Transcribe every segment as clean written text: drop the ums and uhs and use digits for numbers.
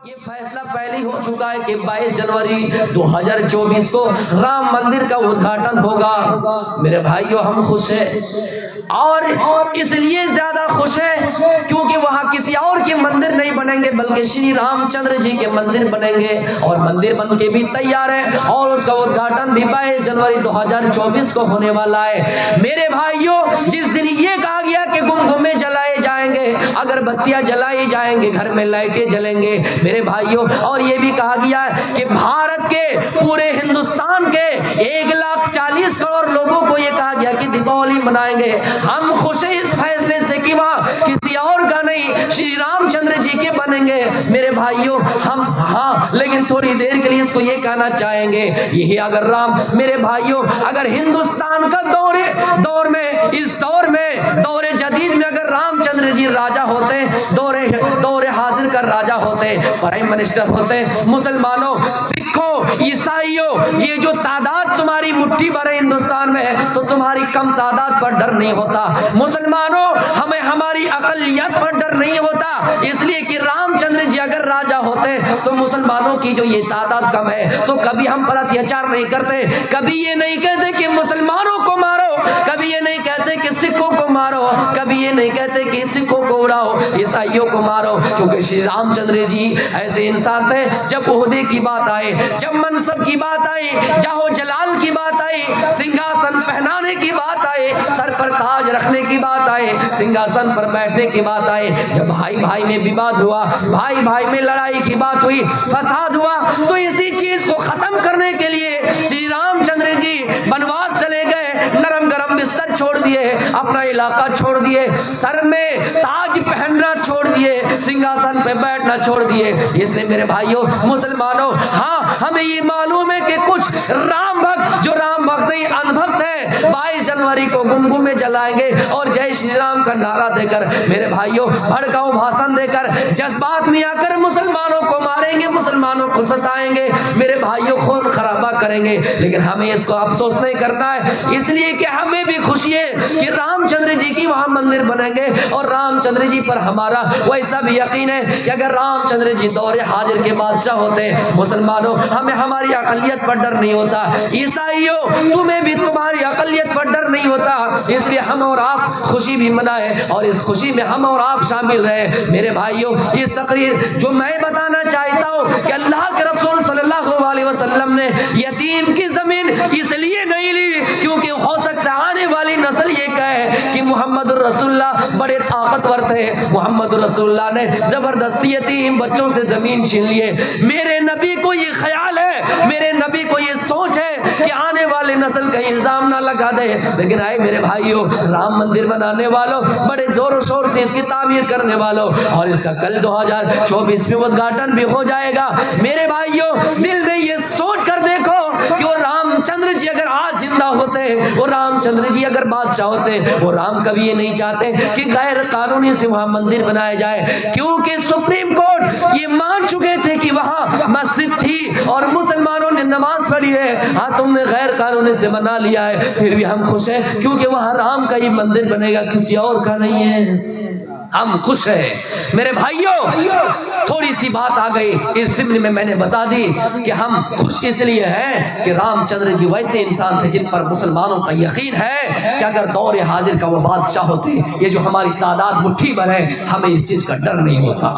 یہ فیصلہ پہلے ہی ہو چکا ہے کہ 22 جنوری 2024 کو رام مندر کا ادھاٹن ہوگا۔ میرے بھائیو ہم خوش ہیں، اور اس لیے زیادہ خوش ہیں کیونکہ وہاں کسی اور کے مندر نہیں بنیں گے بلکہ شری رام چندر جی کے مندر بنیں گے، اور مندر بن کے بھی تیار ہے، اور اس کا ادھاٹن بھی 22 جنوری 2024 کو ہونے والا ہے۔ میرے بھائیو جس دن یہ کہا گیا کہ گمگمے جلائے جائیں گے، اگربتیاں جلائی جائیں گے، گھر میں لائٹیں جلیں گے میرے بھائیوں، اور یہ بھی کہا گیا کہ بھارت کے پورے ہندوستان کے 1,40,00,000 لوگوں کو یہ کہا گیا کہ دیپاولی منائیں گے۔ ہم خوش ہیں اس فیصلے سے کہ وہاں کسی اور کا نہیں، شری رام چندر جی کے بنیں گے میرے بھائیوں ہم، لیکن تھوڑی دیر کے لیے اس کو یہ کہنا چاہیں گے، یہی اگر رام میرے بھائیوں اگر ہندوستان کا دور میں اس دور جدید میں اگر رام چندر جی راجہ ہوتے، دور حاضر کا راجہ ہوتے، پرائم منسٹر ہوتے، مسلمانوں، سکھوں، عیسائیوں، یہ جو تعداد تمہاری مٹھی بھر ہے ہندوستان میں تو تمہاری کم تعداد پر ڈر نہیں ہوتا۔ مسلمانوں ہمیں ہماری اقلیت پر ڈر نہیں ہوتا، اس لیے کہ رام چندر جی اگر راجہ ہوتے تو مسلمانوں کی جو یہ تعداد کم ہے تو کبھی ہم پر اتیاچار نہیں کرتے، کبھی یہ نہیں کہتے کہ مسلمانوں کو مارو، کبھی یہ نہیں کہتے کہ سکھوں کو مارو، کبھی یہ نہیں کہتے کہ سکھوں کو اڑاؤ، عیسائیوں کو مارو، کیونکہ شری رام چندر جی ایسے انسان تھے جب عہدے کی بات آئے، جب منصب کی بات آئی، جاہو جلال کی بات آئی، سنگھاسن پہنانے کی بات آئی، سر پر تاج رکھنے کی بات آئی، سنگھاسن پر بیٹھنے کی بات آئی، جب بھائی بھائی میں وواد ہوا، بھائی بھائی میں لڑائی کی بات ہوئی، فساد ہوا، تو اسی چیز کو ختم کرنے کے لیے شری رام چندر جی بنواس چلے گئے، نرم گرم بستر چھوڑ دیے، اپنا علاقہ چھوڑ دیے، سر میں تاج پہننا چھوڑ دیے، سنگھاسن پہ بیٹھنا چھوڑ دیے۔ اس لیے میرے بھائیوں مسلمانوں، ہمیں یہ معلوم ہے کہ کچھ رام بھکت جو رام بھکت نہیں ان بھکت ہے 22 جنوری کو گمگمے جلائیں گے اور جے شری رام کا نعرہ دے کر میرے بھائیوں بھڑکاؤ بھاشن دے کر جذبات میں آ کر مسلمانوں کو ماریں گے، مسلمانوں کو ستائیں گے میرے بھائیوں، خون خرابہ کریں گے، لیکن ہمیں اس کو افسوس نہیں کرنا ہے، اس لیے کہ ہمیں بھی خوشی ہے کہ رام چندر جی کی وہاں مندر بنیں گے، اور رام چندر جی پر ہمارا ویسا بھی یقین ہے کہ اگر رام چندر جی دور حاضر کے بادشاہ ہوتے، مسلمانوں ہمیں ہماری اقلیت پر ڈر نہیں ہوتا، عیسائیوں تمہیں بھی تمہاری اقلیت پر ڈر نہیں ہوتا، اس لیے ہم اور آپ خوشی بھی منائیں اور اس خوشی میں ہم اور آپ شامل رہیں میرے بھائیوں۔ اس تقریر جو میں بتانا چاہتا ہوں کہ اللہ کے رسول صلی اللہ علیہ وسلم نے یتیم کی زمین اس لیے نہیں لی کیونکہ ہو سکتا ہے آنے والی نسل یہ کہے کہ محمد الرسول اللہ بڑے طاقتور تھے، محمد الرسول اللہ نے زبردستی یتیم بچوں سے زمین چھین لیے۔ میرے نبی کو یہ خیال ہے، میرے نبی کو یہ سوچ ہے کہ آنے والے نسل کا الزام نہ لگا دے، لیکن آئے میرے بھائیوں رام مندر بنانے والوں، بڑے زور و شور سے اس کی تعمیر کرنے والوں، اور اس کا کل 2024 میں ادھاٹن بھی ہو جائے گا میرے بھائیوں۔ دل میں یہ سوچ کر دیکھو کہ وہ رام چندر جی اگر آج زندہ ہوتے، وہ رام چندر جی اگر بادشاہ ہوتے، وہ رام کبھی یہ نہیں چاہتے کہ غیر قانونی سے وہاں مندر بنایا جائے، کیونکہ سپریم کورٹ یہ مان چکے تھے کہ وہاں مسجد تھی اور مسلمانوں نے نماز پڑھی ہے، تم نے غیر قانونی سے بنا لیا ہے، پھر بھی ہم خوش ہیں کیونکہ وہاں رام کا ہی مندر بنے گا، کسی اور کا نہیں ہے، ہم خوش ہیں میرے بھائیوں۔ تھوڑی سی بات آ گئی اس ضمن میں نے بتا دی کہ ہم خوش اس لیے ہیں کہ رام چندر جی ویسے انسان تھے جن پر مسلمانوں کا یقین ہے کہ اگر دور حاضر کا وہ بادشاہ ہوتے، یہ جو ہماری تعداد مٹھی بھر ہے، ہمیں اس چیز کا ڈر نہیں ہوتا،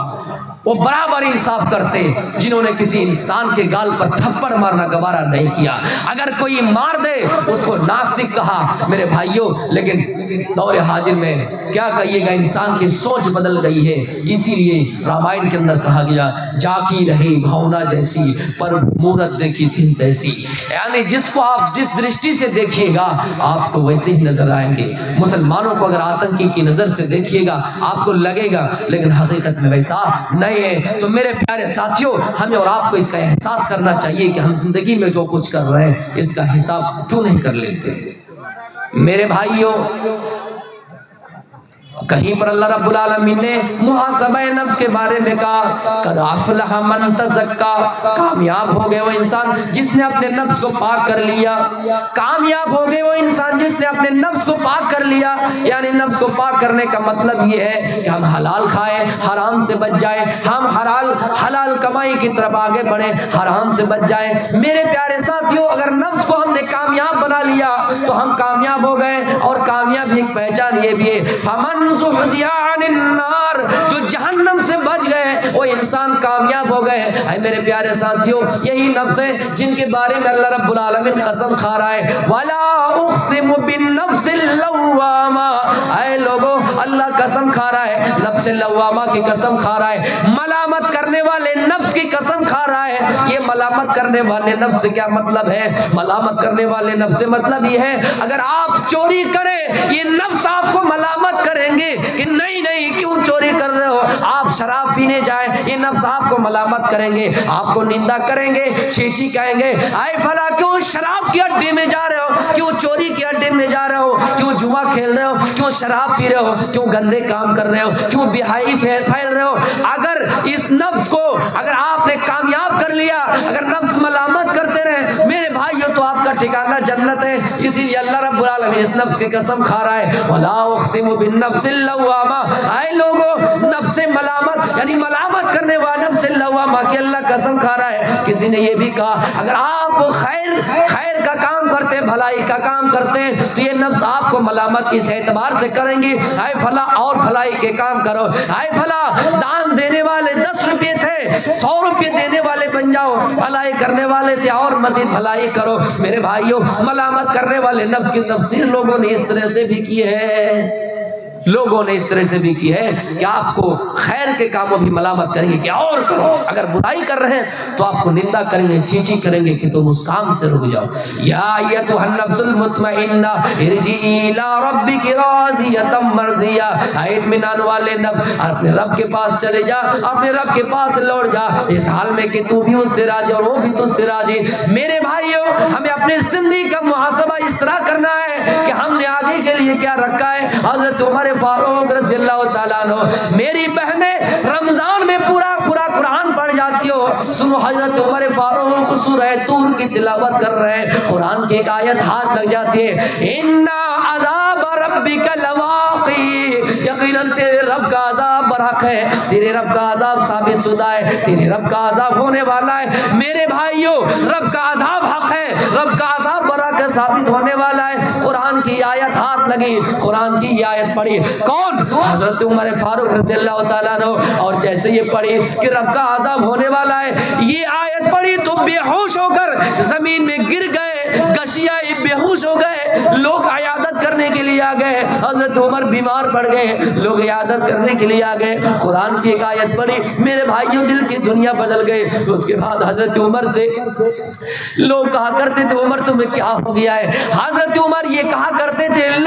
وہ برابر انصاف کرتے، جنہوں نے کسی انسان کے گال پر تھپڑ مارنا گوارا نہیں کیا، اگر کوئی مار دے اس کو ناستک کہا میرے بھائیوں، لیکن دور حاضر میں کیا کہیے گا، انسان کی سوچ بدل گئی ہے، اسی لیے رامائن کے اندر کہا گیا جاکی رہی بھاونا جیسی پر مورت دیکھی تھی جیسی، یعنی جس کو آپ جس درشٹی سے دیکھیے گا آپ کو ویسے ہی نظر آئیں گے، مسلمانوں کو اگر آتنکی کی نظر سے دیکھیے گا آپ کو لگے گا، لیکن حقیقت میں ویسا نہیں ہے۔ تو میرے پیارے ساتھیوں ہمیں اور آپ کو اس کا احساس کرنا چاہیے کہ ہم زندگی میں جو کچھ کر رہے ہیں اس کا حساب کیوں نہیں کر لیتے میرے بھائیوں۔ کہیں پر اللہ رب العالمین نے محاسبہ نفس کے بارے میں کہا قد افلح من تزکا، کامیاب ہو گئے وہ انسان جس نے اپنے نفس کو پاک کر لیا، کامیاب ہو گئے وہ انسان جس نے اپنے نفس کو پاک کر لیا۔ یعنی نفس کو پاک کرنے کا مطلب یہ ہے کہ ہم حلال کھائیں، حرام سے بچ جائیں، ہم حلال کمائی کی طرف آگے بڑھیں، حرام سے بچ جائیں۔ میرے پیارے ساتھیوں، اگر نفس کو ہم نے کامیاب بنا لیا تو ہم کامیاب ہو گئے، اور کامیابی ایک پہچان یہ بھی ہے فمن زحزح عن النار، جو جہنم سے بچ گئے وہ انسان کامیاب ہو گئے۔ اے میرے پیارے ساتھیوں، یہی نفس ہے جن کے بارے میں اللہ رب العالمین قسم کھا رہا ہے ولا اقسم بالنفس اللوامہ، اے لوگوں اللہ قسم کھا رہا ہے، نفس لوامہ کی قسم کھا رہا ہے، ملامت کرنے والے نفس کی قسم کھا رہا ہے۔ یہ ملامت کرنے والے نفس سے کیا مطلب ہے؟ ملامت کرنے والے نفس سے مطلب یہ ہے اگر آپ چوری کریں یہ نفس آپ کو ملامت کریں گے کہ نہیں نہیں کیوں چوری کر رہے ہو، آپ شراب پینے جائیں یہ نفس آپ کو ملامت کریں گے، آپ کو نندا کریں گے، چھیچی کہیں گے اے فلا کیوں شراب کی اڈے میں جا رہے ہو، کیوں چوری کے اڈے میں جا رہے ہو، کیوں جوا کھیل رہے ہو، کیوں شراب پی رہے ہو، کیوں گندے کام کر رہے ہو، کیوں بہائی پھیل رہے ہو۔ اگر اس نفس کو اگر آپ نے کامیاب کر لیا، اگر نفس ملامت کرتے رہے میرے بھائیو تو آپ کا ٹھکانہ جنت ہے۔ اسی لیے اللہ رب العالمین اس نفس کی قسم کھا رہا ہے ولا اقسم بالنفس اللوامہ، اے لوگوں نفس ملامت یعنی ملامت کرنے والا نفس اللوامہ کی اللہ قسم کھا رہا ہے۔ کسی نے یہ بھی کہا اگر آپ خیر کا کام کرتے، بھلائی کا کام کرتے ہیں تو یہ نفس آپ کو ملامت اس اعتبار سے کریں گی اے فلا اور بھلائی کے کام کرو، اے فلا دان دینے والے 10 روپے تھے 100 روپے دینے والے بن جاؤ، بھلائی کرنے والے تھے اور مزید بھلائی کرو۔ میرے بھائیوں ملامت کرنے والے نفس کی تفسیر لوگوں نے اس طرح سے بھی کی ہے، لوگوں نے اس طرح سے بھی کی ہے کہ آپ کو خیر کے کاموں بھی ملامت کریں گے کہ اور کرو، اگر برائی کر رہے ہیں تو آپ کو نندا کریں گے، چیچی کریں گے کہ تم اس کام سے رک جاؤ۔ یا ایتھا النفس المطمئنہ ارجعی الی ربک راضیۃ مرضیہ، اے اطمینان والے نفس اپنے رب کے پاس چلے جا، اپنے رب کے پاس لوٹ جا اس حال میں کہ تو بھی اس سے راضی اور وہ بھی تجھ سے راضی۔ میرے بھائیوں ہمیں اپنے زندگی کا محاسبہ اس طرح کرنا ہے کہ ہم نے آگے کے لیے کیا رکھا ہے۔ حضرت عمر فاروق رضی اللہ تعالیٰ عنہ، میری بہنیں رمضان میں پورا قرآن پڑھ جاتی ہو، سنو حضرت عمر فاروق سورہ طور کی تلاوت کر رہے ہیں، قرآن کی ایک آیت ہاتھ لگ جاتی ہے اِنَّا عَذَابَ رَبِّكَ لَوَاقِعٌ، یقیناً تیرے رب کا عذاب برحق ہے، تیرے رب کا عذاب ثابت شدہ ہے، تیرے رب کا عذاب ہونے والا ہے۔ میرے بھائیوں رب کا عذاب حق ہے، رب کا عذاب برحق ثابت ہونے والا ہے۔ قرآن کی آیت ہاتھ لگی، قرآن کی آیت پڑھی، کون؟ حضرت عمر فاروق رضی اللہ تعالیٰ عنہ، اور جیسے یہ پڑھی کہ رب کا عذاب ہونے والا ہے، یہ آیت پڑھی تو بے ہوش ہو کر زمین میں گر گئے، گشیائے بے ہوش ہو گئے، لوگ عیادت کرنے کے لیے آ گئے، حضرت عمر بیمار پڑ گئے، لوگ عیادت کرنے کے لیے آ گئے، قرآن کی ایک آیت پڑھی، میرے بھائیوں دل کی دنیا بدل گئی۔ اس کے بعد حضرت عمر سے لوگ کہا کرتے تھے عمر تمہیں کیا ہو گیا ہے؟ حضرت عمر یہ کہا کرتے تھے اے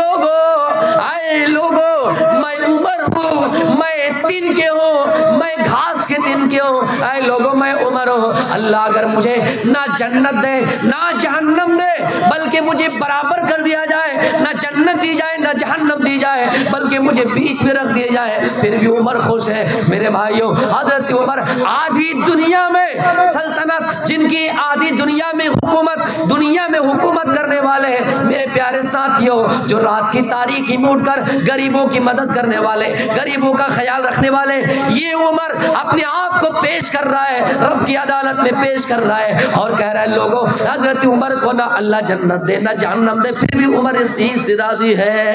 لوگو میں عمر ہوں، میں تن کے ہوں، میں گھاس کے تن کے ہوں، اے لوگو میں عمر ہوں، اللہ اگر مجھے نہ جنت دے نہ جہنم دے بلکہ مجھے برابر کر دیا جائے، نہ جنت دی جائے نہ جہنم دی جائے بلکہ مجھے بیچ میں رکھ دیا جائے پھر بھی عمر خوش ہے۔ میرے بھائیوں حضرت عمر آدھی دنیا میں سلطنت، جن کی آدھی دنیا میں حکومت کرنے والے ہیں، میرے پیارے ساتھیوں جو رات کی تاریکی میں اٹھ کر غریبوں کی مدد کرنے والے، غریبوں کا خیال رکھنے والے، یہ عمر اپنے آپ کو پیش کر رہا ہے، رب کی عدالت میں پیش کر رہا ہے اور کہہ رہا ہے لوگوں حضرت عمر کو نہ اللہ جنت دے نہ جہنم دے پھر بھی عمر اس چیز سے راضی ہے۔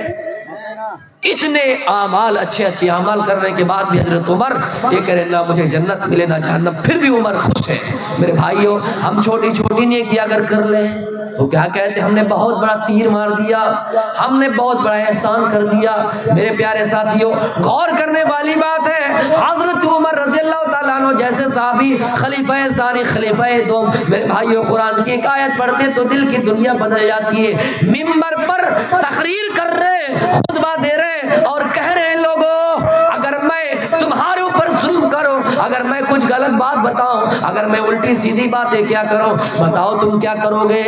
اتنے اعمال اچھے اعمال کرنے کے بعد بھی حضرت عمر یہ کہہ رہے نہ مجھے جنت ملے نہ جہنم پھر بھی عمر خوش ہے۔ میرے بھائیوں ہم چھوٹی نیکی اگر کر لیں تو کیا کہتے ہم نے بہت بڑا تیر مار دیا، ہم نے بہت بڑا احسان کر دیا۔ میرے پیارے ساتھیوں غور کرنے والی بات ہے حضرت عمر رضی اللہ تعالیٰ عنہ جیسے صحابی خلیفہ ثانی خلیفہ دوم، میرے بھائیوں قرآن کی ایک آیت پڑھتے تو دل کی دنیا بدل جاتی ہے۔ ممبر پر تقریر کر رہے، خطبہ دے رہے اور کہہ رہے ہیں لوگوں اگر میں تمہارے اوپر ظلم کروں، اگر میں کچھ غلط بات بتاؤں, اگر میں الٹی سیدھی باتیں کیا کروں, بتاؤ تم کیا کرو گے,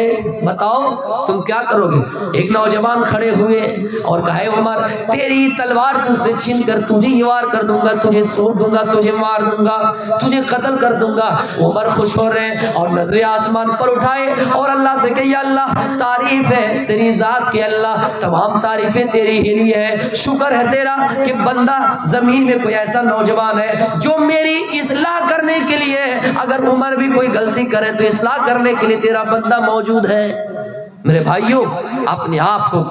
بتاؤ تم کیا کرو گے. ایک نوجوان کھڑے ہوئے اور کہے عمر تیری تلوار تجھ سے چھین کر تجھے ہی وار کر دوں گا, تجھے سوٹ دوں گا, تجھے مار دوں گا, تجھے قتل کر دوں گا. عمر خوش ہو رہے ہیں اور نظریں آسمان پر اٹھائے اور اللہ سے کہ یا اللہ تعریف ہے تیری ذات کی, اللہ تمام تعریفیں تیری ہی لیے ہے. شکر ہے تیرا کہ بندہ زمین میں کوئی ایسا نوجوان ہے جو میری اصلاح کرنے کے لیے, اگر عمر بھی کوئی غلطی کرے تو اصلاح کرنے کے لیے تیرا بندہ موجود ہے. میرے بھائیوں اپنے آپ کو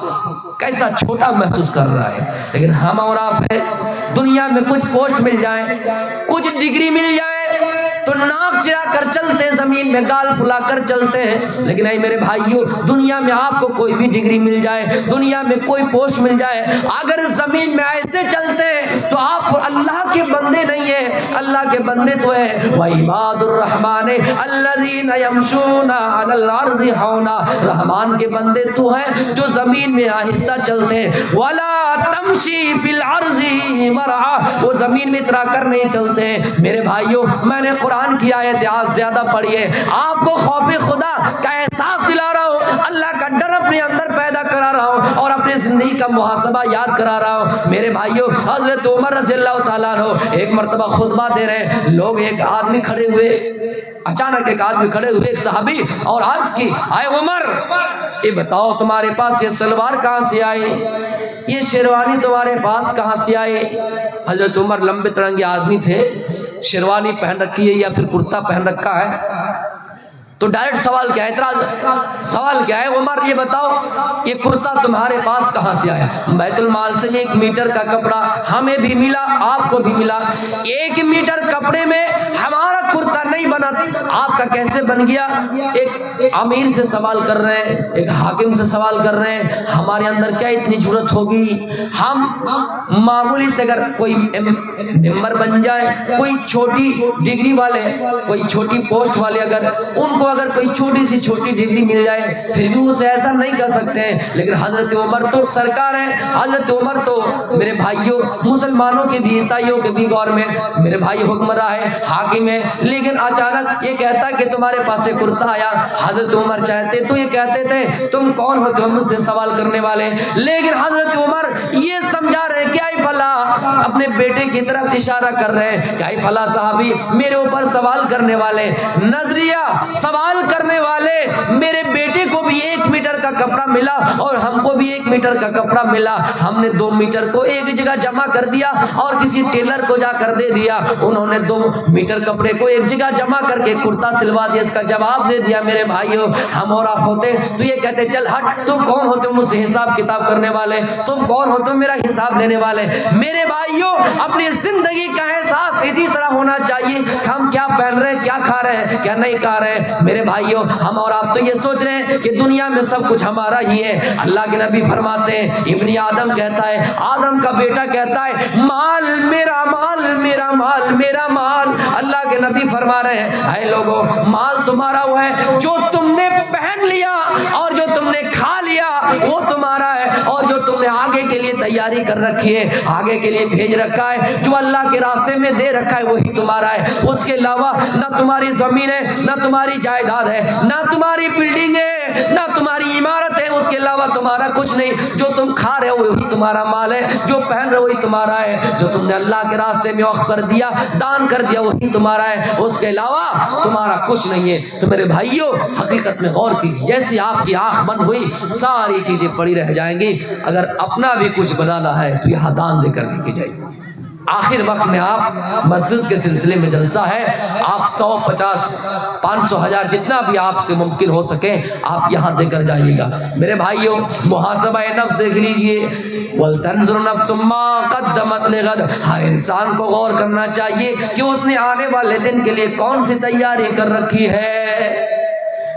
کیسا چھوٹا محسوس کر رہا ہے, لیکن ہم اور آپ ہیں دنیا میں کچھ پوسٹ مل جائے, کچھ ڈگری مل جائے تو ناک چڑھا کر چلتے ہیں, زمین میں گال پھلا کر چلتے ہیں. لیکن اے میرے بھائیوں دنیا میں آپ کو کوئی بھی ڈگری مل جائے, دنیا میں کوئی پوسٹ مل جائے, اگر زمین میں ایسے چلتے ہیں تو آپ اللہ کے بندے نہیں ہیں. اللہ کے بندے تو ہیں وَعِبَادُ الرَّحْمَنِ الَّذِينَ يَمْشُونَ عَلَى الْأَرْضِ هَوْنًا, رحمان کے بندے تو ہیں جو زمین میں آہستہ چلتے ہیں. وَلَا تَمْشِي فِي الْأَرْضِ مَرْحًا, وہ زمین میں اترا کر نہیں چلتے ہیں. میرے بھائیوں میں نے قرآن کی آیت آج زیادہ پڑھی ہے, آپ کو خوف خدا کا احساس دلا رہا ہوں, اللہ کا ڈر اپنے اندر پیدا کرا رہا ہوں اور اپنی زندگی کا محاسبہ یاد کرا رہا ہوں. میرے بھائیوں حضرت عمر رضی اللہ تعالیٰ عنہ ایک مرتبہ خطبہ دے رہے ہیں, لوگ ایک آدمی کھڑے ہوئے, اچانک ایک آدمی کھڑے ہوئے, ایک صحابی, اور عرض کی اے عمر یہ بتاؤ تمہارے پاس یہ سلوار کہاں سے آئی, یہ شیروانی تمہارے پاس کہاں سے آئی. حضرت عمر لمبے ترنگے آدمی تھے, شیروانی پہن رکھی ہے یا پھر کرتا پہن رکھا ہے, تو ڈائریکٹ سوال کیا ہے, اعتراض سوال کیا ہے, عمر یہ بتاؤ یہ کرتا تمہارے پاس کہاں سے آیا. بیت المال سے 1 میٹر کا کپڑا ہمیں بھی ملا, آپ کو بھی ملا, 1 میٹر کپڑے میں ہمارا کرتا نہیں بنا, آپ کا کیسے بن گیا. ایک امیر سے سوال کر رہے ہیں, ایک حاکم سے سوال کر رہے ہیں, ہمارے اندر کیا اتنی جرت ہوگی, ہم معمولی سے اگر کوئی ممبر بن جائے, کوئی چھوٹی ڈگری والے, کوئی چھوٹی پوسٹ والے, اگر کوئی چھوٹی سی چھوٹی ڈگری مل جائے پھر بھی اسے ایسا نہیں کر سکتے ہیں. لیکن حضرت عمر تو سرکار ہیں, حضرت عمر تو میرے بھائیوں مسلمانوں کے بھی عیسائیوں کے بھی دور میں میرے بھائی حکمراں ہے, حاکم ہے. لیکن اچانک یہ کہتا ہے کہ تمہارے پاس ایک کرتا آیا. حضرت عمر چاہتے تو یہ کہتے تھے تم کون ہوتے ہو مجھ سے سوال کرنے والے, لیکن حضرت عمر یہ سمجھا رہے کیا فلا, اپنے بیٹے کی طرف اشارہ کر رہے ہیں کہ فلا صحابی میرے اوپر سوال کرنے والے, نظریہ سوال کرنے والے, میرے بیٹے کو بھی 1 میٹر کا کپڑا ملا اور ہم کو بھی 1 میٹر کا کپڑا ملا, ہم نے 2 میٹر کو ایک جگہ جمع کر دیا اور کسی ٹیلر کو جا کر دے دیا, انہوں نے 2 میٹر کپڑے کو ایک جگہ جمع کر کے کرتا سلوا دیا, اس کا جواب دے دیا. میرے بھائیوں ہم اور آپ ہوتے تو یہ کہتے چل ہٹ, تم کون ہوتے ہو مجھ سے حساب کتاب کرنے والے, تم کون ہوتے ہو میرا حساب لینے والے. میرے بھائیوں اپنی زندگی کا احساس اسی طرح ہونا چاہیے, ہم کیا پہن رہے ہیں, کیا کھا رہے ہیں, کیا نہیں کھا رہے ہیں. میرے بھائیوں ہم اور آپ تو یہ سوچ رہے ہیں کہ دنیا میں سب کچھ ہمارا ہی ہے. اللہ کے نبی فرماتے ہیں, ابن آدم کہتا ہے, آدم کا بیٹا کہتا ہے مال میرا مال میرا مال میرا مال. اللہ کے نبی فرما رہے ہیں اے لوگوں مال تمہارا وہ ہے جو تم نے پہن لیا اور جو تم نے کھا لیا وہ تمہارا ہے, اور جو تم نے آگے کے لیے تیاری کر رکھی ہے, آگے کے لیے بھیج رکھا ہے, جو اللہ کے راستے میں دے رکھا ہے وہی تمہارا ہے. اس کے علاوہ نہ تمہاری زمین ہے, نہ تمہاری جائیداد ہے, نہ تمہاری بلڈنگ ہے, نہ تمہاری عمارت ہے, اس کے علاوہ تمہارا کچھ نہیں. جو تم کھا رہے ہو وہی تمہارا مال ہے, جو پہن رہے ہو وہی تمہارا ہے, جو تم نے اللہ کے راستے میں وقف کر دیا, دان کر دیا وہی تمہارا ہے, اس کے علاوہ تمہارا کچھ نہیں ہے. تو میرے بھائیوں حقیقت میں غور کیجیے, جیسے آپ کی آنکھ بند ہوئی ساری چیزیں پڑی رہ جائیں گی. اگر اپنا بھی کچھ بنانا ہے تو یہاں دان دے کر دی جائے. آخر وقت میں آپ مسجد کے سلسلے میں جلسہ ہے, آپ 100 50 500 1000 جتنا بھی آپ سے ممکن ہو سکے آپ یہاں دے کر جائیے گا. میرے بھائیوں محاسبہ نفس دیکھ لیجئے, وَلْتَنْظُرْ نَفْسٌ مَّا قَدَّمَتْ لِغَدٍ, ہر انسان کو غور کرنا چاہیے کہ اس نے آنے والے دن کے لیے کون سی تیاری کر رکھی ہے.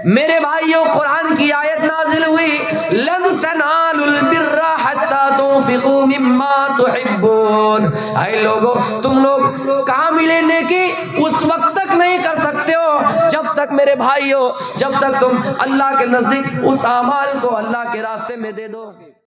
میرے بھائیوں قرآن کی آیت نازل ہوئی لن تنالوا البر حتى تنفقوا مما تحبون. اے لوگوں تم لوگ کامل نیکی اس وقت تک نہیں کر سکتے ہو جب تک میرے بھائیوں جب تک تم اللہ کے نزدیک اس اعمال کو اللہ کے راستے میں دے دو.